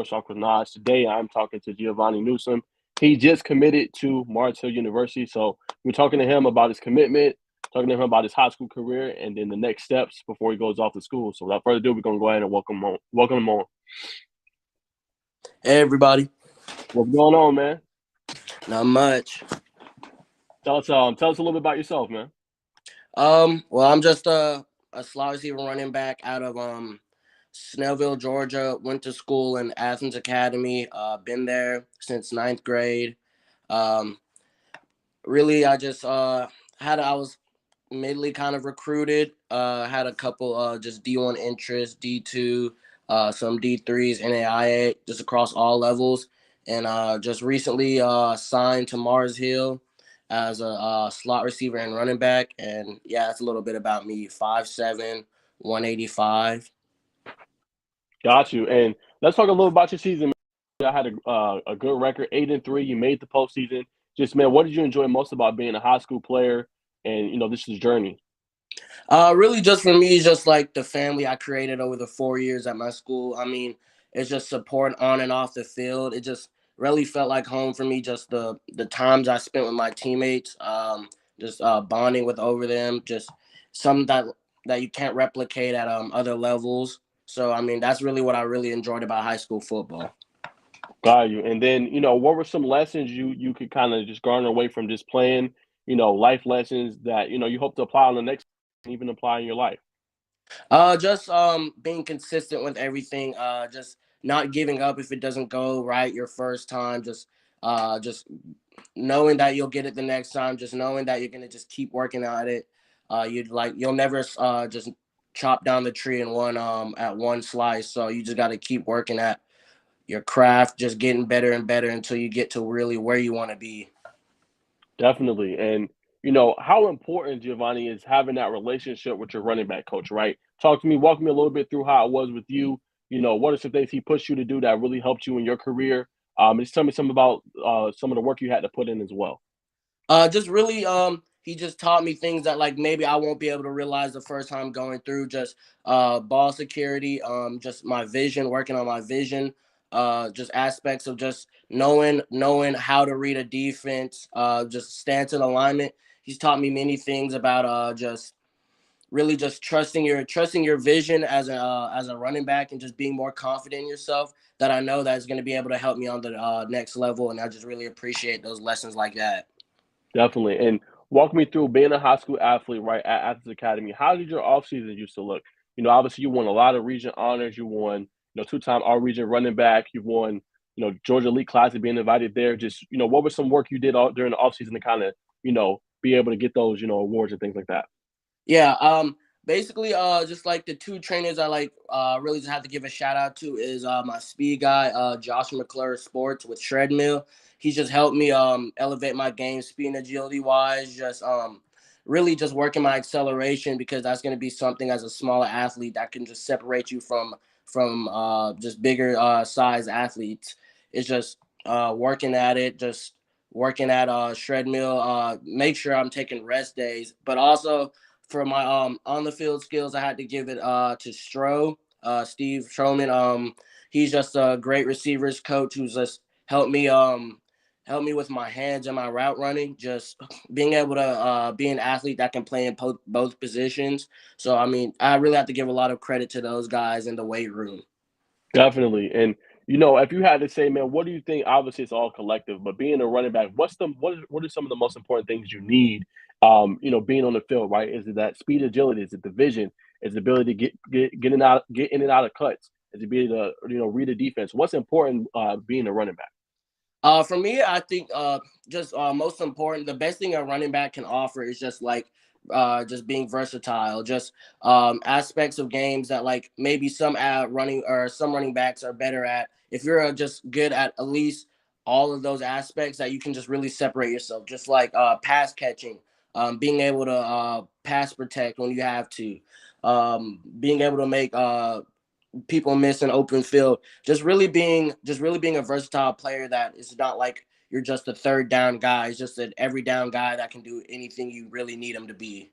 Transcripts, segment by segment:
Talk with Najeh. Today I'm talking to Giovanni Newsome. He just committed to Mars Hill University. So we're talking to him about his commitment, talking to him about his high school career, and then the next steps before he goes off to school. So without further ado, we're gonna go ahead and welcome him on. Welcome him on. Hey everybody. What's going on, man? Not much. Tell us a little bit about yourself, man. Well, I'm just a slot receiver running back out of Snellville, Georgia. Went to school in Athens Academy. Been there since ninth grade. Um, really, I just I was midly kind of recruited. Had a couple just D1 interests, D2, some D3s, NAIA, just across all levels, and just recently signed to Mars Hill as a slot receiver and running back. And yeah, that's a little bit about me. 5'7", 185. Got you. And let's talk a little about your season. I had a good record, 8-3. You made the postseason. Just man, what did you enjoy most about being a high school player? And this is journey. Really, just for me, just like the family I created over the 4 years at my school. I mean, it's just support on and off the field. It just really felt like home for me. Just the times I spent with my teammates, just bonding with over them, just something that you can't replicate at other levels. So, I mean, that's really what I really enjoyed about high school football. Got you. And then, what were some lessons you could kind of just garner away from just playing, life lessons that, you hope to apply on the next and even apply in your life? Just being consistent with everything. Just not giving up if it doesn't go right your first time. Just knowing that you'll get it the next time. Just knowing that you're gonna just keep working at it. You'll never just chop down the tree in one at one slice. So you just got to keep working at your craft, just getting better and better until you get to really where you want to be. Definitely. And, how important, Giovanni, is having that relationship with your running back coach, right? Walk me a little bit through how it was with you. What are some things he pushed you to do that really helped you in your career? Just tell me some about some of the work you had to put in as well. Just really, he just taught me things that like maybe I won't be able to realize the first time going through. Just ball security, just my vision, working on my vision, just aspects of just knowing how to read a defense, just stance and alignment. He's taught me many things about just really just trusting your vision as a running back and just being more confident in yourself. That I know that is going to be able to help me on the next level, and I just really appreciate those lessons like that. Definitely. And walk me through being a high school athlete, right, at Athens Academy. How did your off season used to look? Obviously you won a lot of region honors. You won, two-time all region running back. You won, Georgia Elite Classic, being invited there. Just, what was some work you did during the off season to kind of, be able to get those, awards and things like that? Yeah, basically, just like the two trainers I like, really just have to give a shout out to is my speed guy, Josh McClure Sports with Shredmill. He's just helped me elevate my game, speed and agility wise. Just really just working my acceleration because that's going to be something as a smaller athlete that can just separate you from just bigger size athletes. It's just working at it, just working at Shredmill. Make sure I'm taking rest days, but also for my on the field skills, I had to give it to Steve Stroman. He's just a great receivers coach who's just helped me with my hands and my route running. Just being able to be an athlete that can play in both positions. So I mean, I really have to give a lot of credit to those guys in the weight room. Definitely. And if you had to say, man, what do you think? Obviously, it's all collective, but being a running back, what are some of the most important things you need? Being on the field, right? Is it that speed, agility? Is it the vision? Is the ability to get in and out of cuts? Is the ability to read a defense? What's important being a running back? For me, I think just most important, the best thing a running back can offer is just being versatile, just aspects of games that like maybe some running backs are better at. If you're just good at least all of those aspects, that you can just really separate yourself, just like pass catching, being able to pass protect when you have to, being able to make people miss an open field. Just really being a versatile player that is not like you're just a third down guy. It's just an every down guy that can do anything you really need him to be.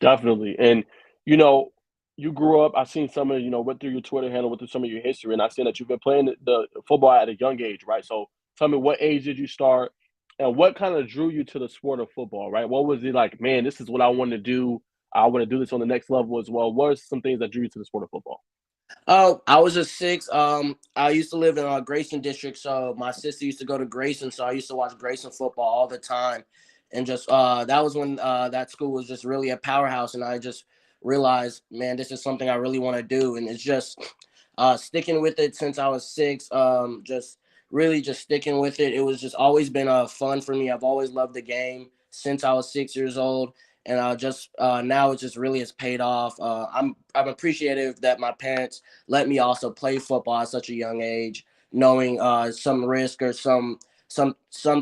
Definitely. And you know, you grew up. I seen some of went through your Twitter handle, went through some of your history, and I seen that you've been playing the football at a young age, right? So tell me, what age did you start, and what kind of drew you to the sport of football, right? What was it like? Man, this is what I want to do. I want to do this on the next level as well. What are some things that drew you to the sport of football? Oh, I was just 6. I used to live in Grayson district, so my sister used to go to Grayson, so I used to watch Grayson football all the time, and just that was when that school was just really a powerhouse, and I just realized, man, this is something I really want to do, and it's just sticking with it since I was 6. Just really just sticking with it. It was just always been fun for me. I've always loved the game since I was 6 years old, and just now it just really has paid off. I'm appreciative that my parents let me also play football at such a young age, knowing some risk or some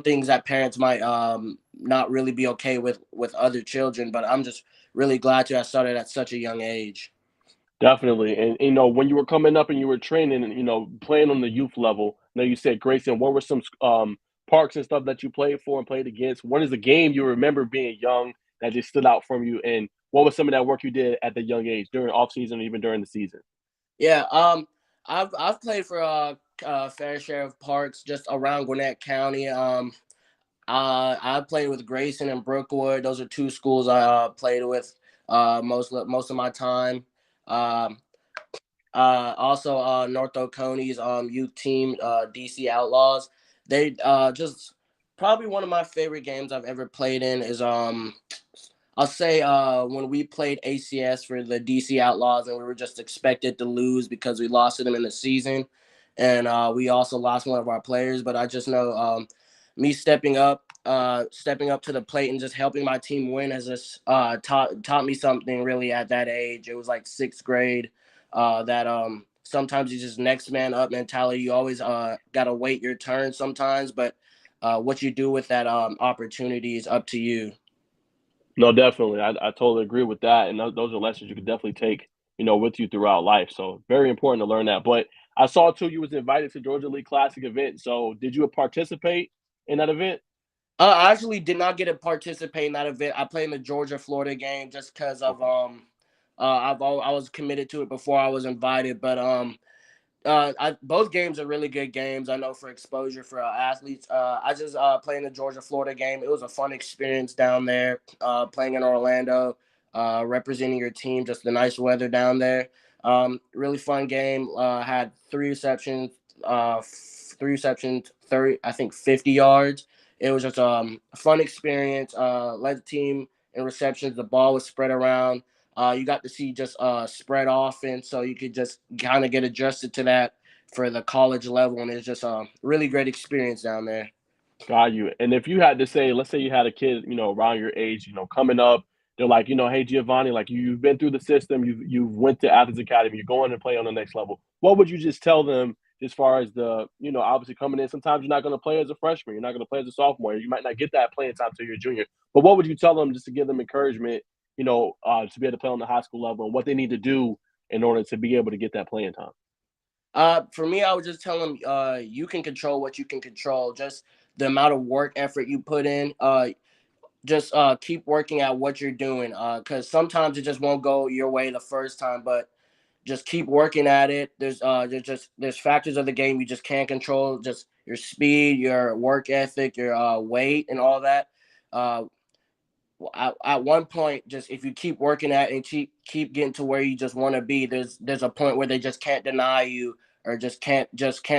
things that parents might not really be okay with other children. But I'm just really glad to have started at such a young age. Definitely. And when you were coming up and you were training and playing on the youth level, now you said Grayson, what were some parks and stuff that you played for and played against? What is a game you remember being young that just stood out from you? And what was some of that work you did at the young age during off season or even during the season? Yeah, I've played for a fair share of parks just around Gwinnett County. I played with Grayson and Brookwood. Those are two schools I played with most of my time. Um, Also, North Oconee's youth team, DC Outlaws. They just probably one of my favorite games I've ever played in is I'll say when we played ACS for the DC Outlaws and we were just expected to lose because we lost to them in the season, and we also lost one of our players. But I just know me stepping up to the plate and just helping my team win has just taught me something really at that age. It was like sixth grade. That sometimes you just next man up mentality. You always gotta wait your turn sometimes, but what you do with that opportunity is up to you. No, definitely. I totally agree with that. And those are lessons you could definitely take, with you throughout life. So very important to learn that. But I saw too you was invited to Georgia League Classic event. So did you participate in that event? I actually did not get to participate in that event. I played in the Georgia Florida game just because of Okay. I was committed to it before I was invited, but both games are really good games. I know for exposure for athletes. I just playing the Georgia Florida game. It was a fun experience down there. Playing in Orlando, representing your team. Just the nice weather down there. Really fun game. Had three receptions, 30, I think 50 yards. It was just a fun experience. Led the team in receptions. The ball was spread around. You got to see just spread offense, so you could just kind of get adjusted to that for the college level, and it's just a really great experience down there. Got you. And if you had to say, let's say you had a kid, around your age, coming up, they're like, hey Giovanni, like you've been through the system, you've went to Athens Academy, you're going to play on the next level. What would you just tell them as far as the, obviously coming in? Sometimes you're not going to play as a freshman, you're not going to play as a sophomore, you might not get that playing time till you're a junior. But what would you tell them just to give them encouragement, to be able to play on the high school level and what they need to do in order to be able to get that playing time? For me, I would just tell them you can control what you can control. Just the amount of work effort you put in. Just keep working at what you're doing. Because sometimes it just won't go your way the first time, but just keep working at it. There's factors of the game you just can't control. Just your speed, your work ethic, your weight, and all that. Uh, at one point, just if you keep working at it and keep getting to where you just want to be, there's a point where they just can't deny you or just can't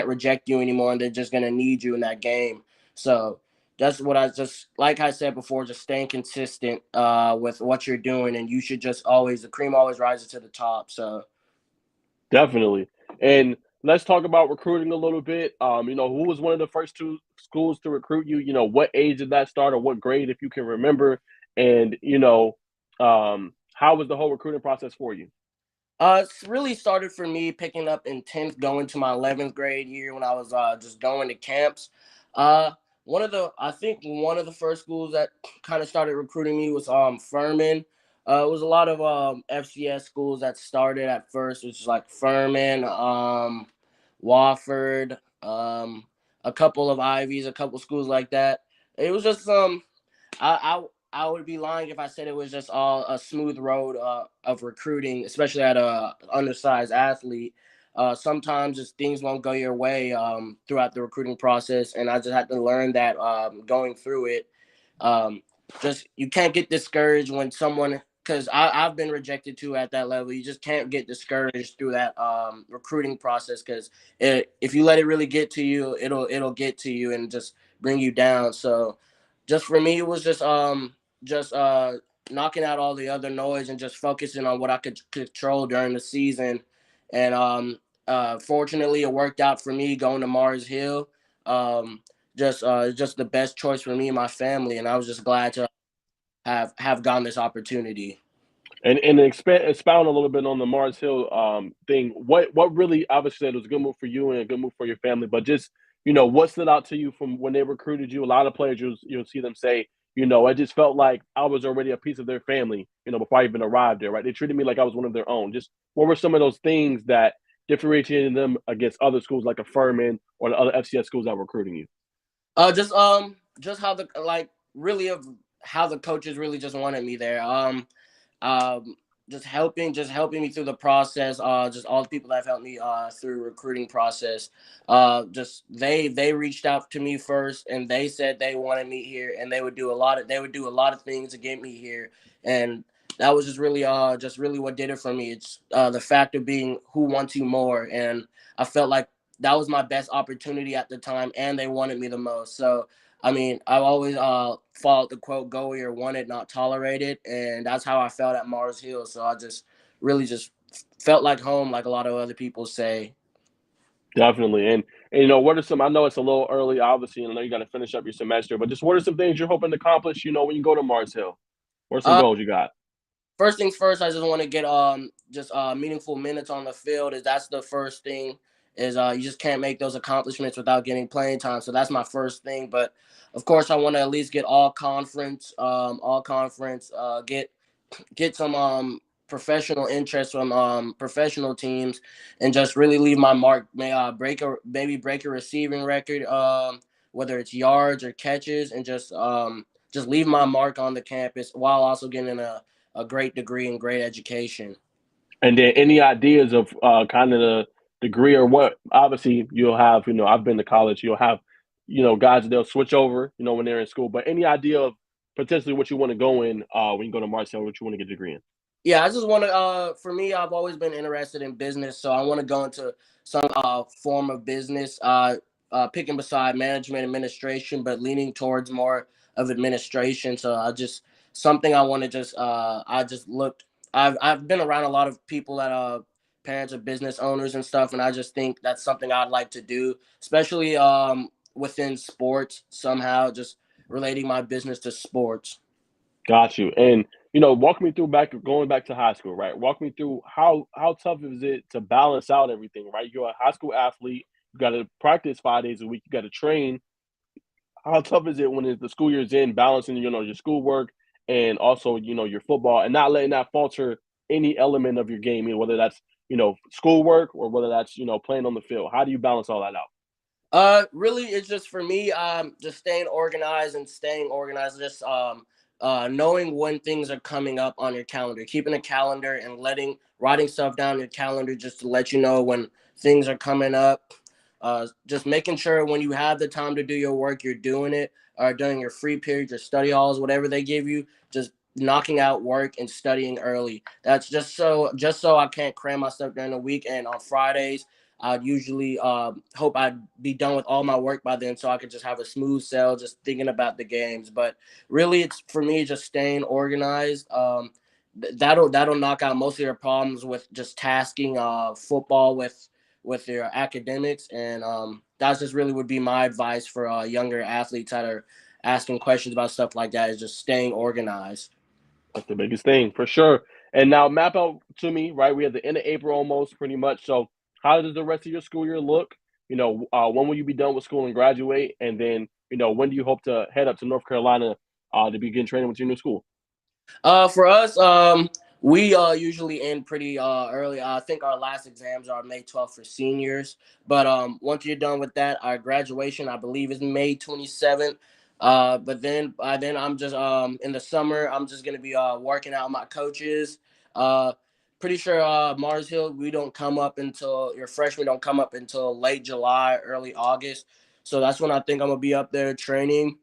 reject you anymore, and they're just gonna need you in that game. So that's what I just like I said before, just staying consistent with what you're doing, and you should just always the cream always rises to the top. So Definitely. And let's talk about recruiting a little bit. Who was one of the first two schools to recruit you? What age did that start or what grade, if you can remember? And, how was the whole recruiting process for you? It's really started for me picking up in 10th, going to my 11th grade year when I was just going to camps. Uh, I think one of the first schools that kind of started recruiting me was Furman. It was a lot of FCS schools that started at first, which is like Furman, Wofford, a couple of Ivies, a couple schools like that. It was just I would be lying if I said it was just all a smooth road of recruiting, especially at a undersized athlete. Sometimes just things won't go your way throughout the recruiting process, and I just had to learn that going through it. Um, just you can't get discouraged when someone, because I've been rejected too at that level. You just can't get discouraged through that recruiting process, because if you let it really get to you, it'll get to you and just bring you down. So just for me, it was just knocking out all the other noise and just focusing on what I could control during the season. And fortunately, it worked out for me going to Mars Hill. Um, just the best choice for me and my family, and I was just glad to have gotten this opportunity. And expound a little bit on the Mars Hill thing. What really obviously it was a good move for you and a good move for your family, but just what stood out to you from when they recruited you? A lot of players you'll see them say, I just felt like I was already a piece of their family, before I even arrived there, right? They treated me like I was one of their own. Just what were some of those things that differentiated them against other schools like a Furman or the other FCS schools that were recruiting you? Just how the like really of how the coaches really just wanted me there. Um, just helping me through the process. Just all the people that have helped me through recruiting process. Just they reached out to me first, and they said they wanted me here, and they would do a lot of things to get me here, and that was just really what did it for me. It's the fact of being who wants you more, and I felt like that was my best opportunity at the time, and they wanted me the most. So I mean, I've always followed the quote, "Go where you're wanted, not tolerated," and that's how I felt at Mars Hill. So I just really just felt like home, like a lot of other people say. Definitely. And what are some, I know it's a little early, obviously, and I know you got to finish up your semester, but just what are some things you're hoping to accomplish, when you go to Mars Hill? What are some Uh, goals you got? First things first, I just want to get just meaningful minutes on the field. Is That's the first thing. Is You just can't make those accomplishments without getting playing time. So that's my first thing. But of course, I want to at least get all conference, get some professional interest from professional teams, and just really leave my mark. Maybe break a receiving record, whether it's yards or catches, and just leave my mark on the campus while also getting a great degree and great education. And then any ideas of kind of the degree or what? Obviously, you'll have, I've been to college, you'll have, guys that they'll switch over, when they're in school, but any idea of potentially what you want to go in when you go to Mars Hill, what you want to get a degree in? Yeah, I just want to. For me, I've always been interested in business, so I want to go into some form of business. Picking beside management, administration, but leaning towards more of administration. So I just something I want to just. I just looked. I've been around a lot of people that parents of business owners and stuff, and I just think that's something I'd like to do, especially within sports somehow, just relating my business to sports. Got you. And walk me through going back to high school, right? Walk me through how tough is it to balance out everything, right? You're a high school athlete, you got to practice 5 days a week, you got to train. How tough is it when the school year's in, balancing your schoolwork and also your football, and not letting that falter any element of your game, whether that's schoolwork or whether that's playing on the field. How do you balance all that out? Really, it's just for me, just staying organized and staying organized. Just knowing when things are coming up on your calendar, keeping a calendar and writing stuff down your calendar just to let you know when things are coming up. Just making sure when you have the time to do your work, you're doing it. Or during your free period, your study halls, whatever they give you, just knocking out work and studying early. That's just so I can't cram myself during the week. And on Fridays, I'd usually hope I'd be done with all my work by then so I could just have a smooth sail just thinking about the games. But really, it's for me just staying organized. That'll knock out most of your problems with just tasking football with your academics. And that's just really would be my advice for younger athletes that are asking questions about stuff like that, is just staying organized. That's the biggest thing for sure. And now map out to me, right? We have the end of April almost, pretty much. So, how does the rest of your school year look? When will you be done with school and graduate? And then, when do you hope to head up to North Carolina to begin training with your new school? For us, we usually end pretty early. I think our last exams are May 12th for seniors. But once you're done with that, our graduation, I believe, is May 27th. But then I'm just in the summer I'm just gonna be working out with my coaches. Uh, Pretty sure Mars Hill we don't come up until your freshmen don't come up until late July, early August. So that's when I think I'm gonna be up there training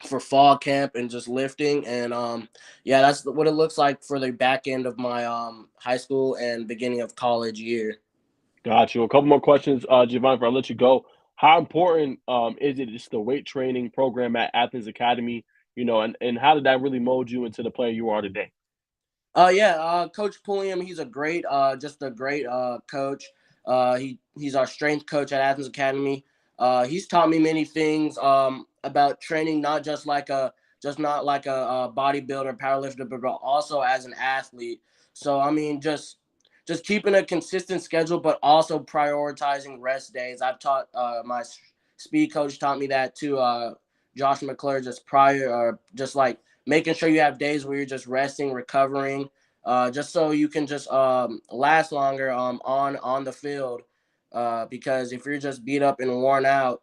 for fall camp and just lifting. And yeah, that's what it looks like for the back end of my high school and beginning of college year. Got you. A couple more questions, Giovanni, before I let you go. How important is it just the weight training program at Athens Academy? And how did that really mold you into the player you are today? Yeah, Coach Pulliam, he's a great, just a great coach. He's our strength coach at Athens Academy. He's taught me many things about training, not like a bodybuilder, powerlifter, but also as an athlete. So I mean, just keeping a consistent schedule, but also prioritizing rest days. I've taught my speed coach taught me that too. Josh McClure just prior, just like making sure you have days where you're just resting, recovering, just so you can just last longer on the field. Because if you're just beat up and worn out,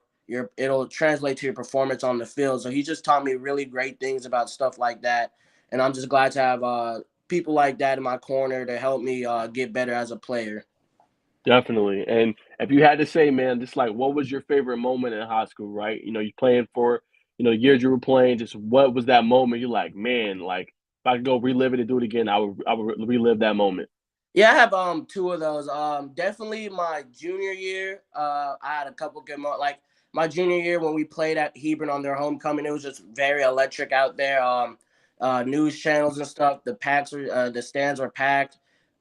it'll translate to your performance on the field. So he just taught me really great things about stuff like that, and I'm just glad to have people like that in my corner to help me get better as a player. Definitely. And if you had to say, man, just like what was your favorite moment in high school, right? You playing for, years you were playing, just what was that moment? You're like, man, like if I could go relive it and do it again, I would relive that moment. Yeah, I have two of those. Definitely my junior year. I had a couple good moments. Like my junior year when we played at Hebron on their homecoming, it was just very electric out there. News channels and stuff. The stands were packed.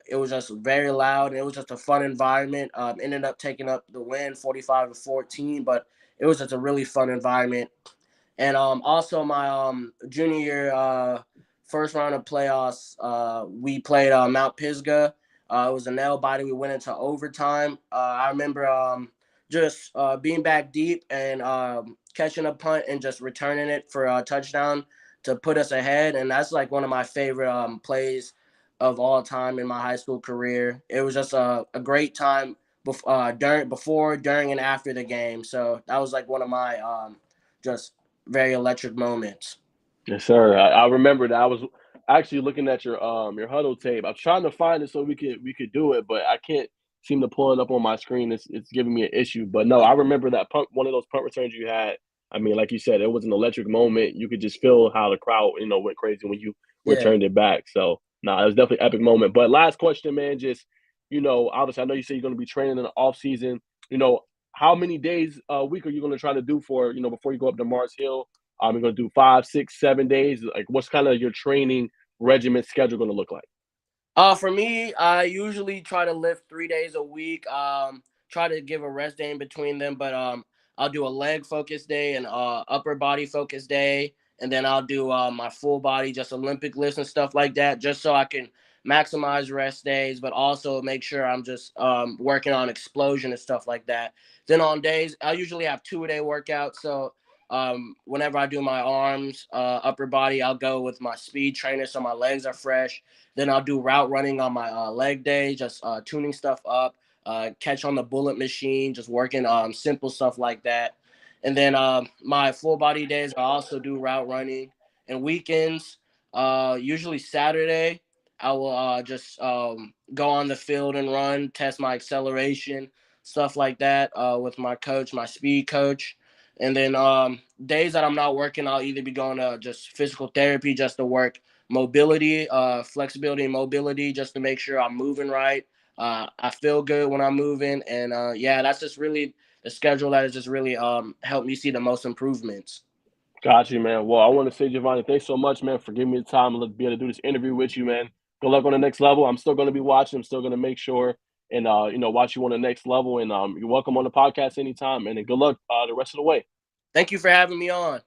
It was just very loud, and it was just a fun environment. Ended up taking up the win, 45-14, but it was just a really fun environment. And also my junior year, first round of playoffs, we played Mount Pisgah. It was a nail biter. We went into overtime. I remember just being back deep and catching a punt and just returning it for a touchdown to put us ahead. And that's like one of my favorite plays of all time in my high school career. It was just a great time before, during, and after the game. So that was like one of my just very electric moments. Yes, sir. I remember that. I was actually looking at your huddle tape. I'm trying to find it so we could do it, but I can't seem to pull it up on my screen. It's giving me an issue. But no, I remember that punt, one of those punt returns you had. I mean, like you said, it was an electric moment. You could just feel how the crowd, went crazy when you Yeah. returned it back. So no, it was definitely an epic moment. But last question, man, just obviously I know you say you're gonna be training in the off season. You know, how many days a week are you gonna try to do for, before you go up to Mars Hill? You're gonna do 5, 6, 7 days. Like, what's kind of your training regimen schedule gonna look like? For me, I usually try to lift 3 days a week. Try to give a rest day in between them, but I'll do a leg focus day and upper body focus day, and then I'll do my full body, just Olympic lifts and stuff like that, just so I can maximize rest days, but also make sure I'm just working on explosion and stuff like that. Then on days, I usually have 2 a day workouts, so whenever I do my arms, upper body, I'll go with my speed trainer so my legs are fresh. Then I'll do route running on my leg day, just tuning stuff up, catch on the bullet machine, just working simple stuff like that. And then my full body days, I also do route running. And weekends, usually Saturday, I will just go on the field and run, test my acceleration, stuff like that with my coach, my speed coach. And then days that I'm not working, I'll either be going to just physical therapy just to work mobility, flexibility, and mobility, just to make sure I'm moving right. I feel good when I'm moving, and yeah, that's just really the schedule that has just really helped me see the most improvements. Got you, man. Well, I want to say, Giovanni, thanks so much, man, for giving me the time to be able to do this interview with you, man. Good luck on the next level. I'm still going to be watching. I'm still going to make sure and watch you on the next level. And you're welcome on the podcast anytime. And then good luck the rest of the way. Thank you for having me on.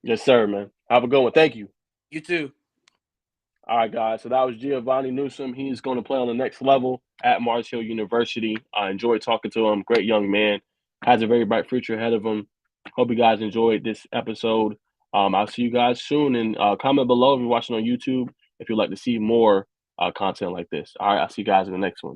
Yes, sir, man. Have a good one. Thank you. You too. All right, guys. So that was Giovanni Newsome. He's going to play on the next level at Mars Hill University. I enjoyed talking to him. Great young man. Has a very bright future ahead of him. Hope you guys enjoyed this episode. I'll see you guys soon. And comment below if you're watching on YouTube if you'd like to see more content like this. All right. I'll see you guys in the next one.